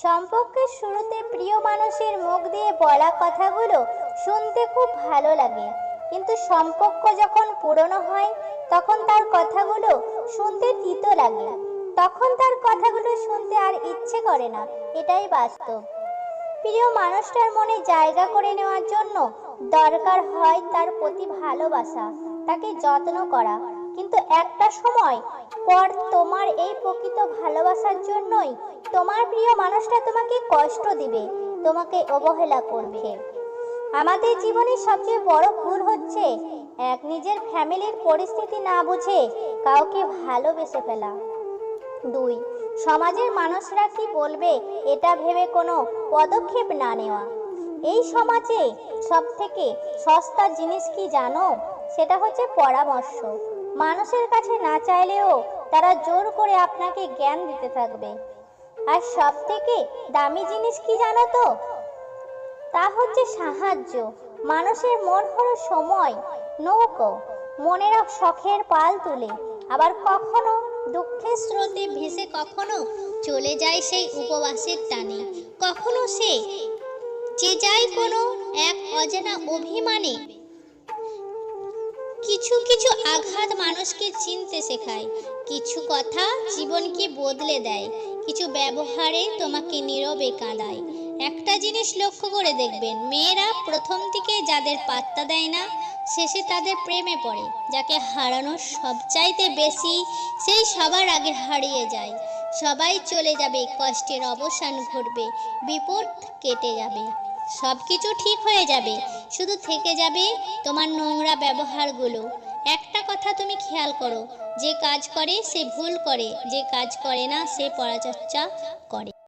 সম্পর্কের শুরুতে প্রিয় মানুষের মুখ দিয়ে বলা কথাগুলো শুনতে খুব ভালো লাগে, কিন্তু সম্পর্ক যখন পুরনো হয় তখন তার কথাগুলো শুনতে তিতো লাগে। তখন তার কথাগুলো শুনতে আর ইচ্ছে করে না, এটাই বাস্তব। প্রিয় মানুষটার মনে জায়গা করে নেওয়ার জন্য দরকার হয় তার প্রতি ভালোবাসা, তাকে যত্ন করা। কিন্তু একটা সময় পর তোমার এই প্রকৃত ভালোবাসার জন্যই তোমার প্রিয় মানুষটা তোমাকে কষ্ট দিবে, তোমাকে অবহেলা করবে। আমাদের জীবনের সবচেয়ে বড় ভুল হচ্ছে নিজের ফ্যামিলির পরিস্থিতি না বুঝে কাউকে ভালোবেসে ফেলা। 2, সমাজের মানুষরা কি বলবে এটা ভেবে কোনো পদক্ষেপ না নেওয়া। এই সমাজে সবথেকে সস্তা জিনিস কি জানো? সেটা হচ্ছে পরামর্শ। মানুষের কাছে না চাইলেও তারা জোর করে আপনাকে জ্ঞান দিতে থাকবে। আর সবথেকে দামি জিনিস কি জানো তো? তা হচ্ছে সাহায্য। মানুষের মন হলো সময় নৌকো, মনেরা শখের পাল তুলে, আবার কখনো দুঃখের স্রোতে ভেসে কখনো চলে যায় সেই উপবাসের টানে, কখনো সে যে যায় কোনো এক অজানা অভিমানে। কিছু কিছু আঘাত মানুষকে চিনতে শেখায়, কিছু কথা জীবনকে বদলে দেয়, কিছু ব্যবহারে তোমাকে নীরবে কাঁদায়। একটা জিনিস লক্ষ্য করে দেখবেন, মেয়েরা প্রথম দিকে যাদের পাত্তা দেয় না, শেষে তাদের প্রেমে পড়ে। যাকে হারানোর সবচাইতে বেশি, সেই সবার আগে হারিয়ে যায়। সবাই চলে যাবে, কষ্টের অবসান ঘটবে, বিপদ কেটে যাবে, সব কিছু ঠিক হয়ে যাবে, শুধু থেকে যাবে তোমার নোংরা ব্যবহারগুলো। একটা কথা তুমি খেয়াল করো, যে কাজ করে সে ভুল করে, যে কাজ করে না সে পরাচর্চা করে।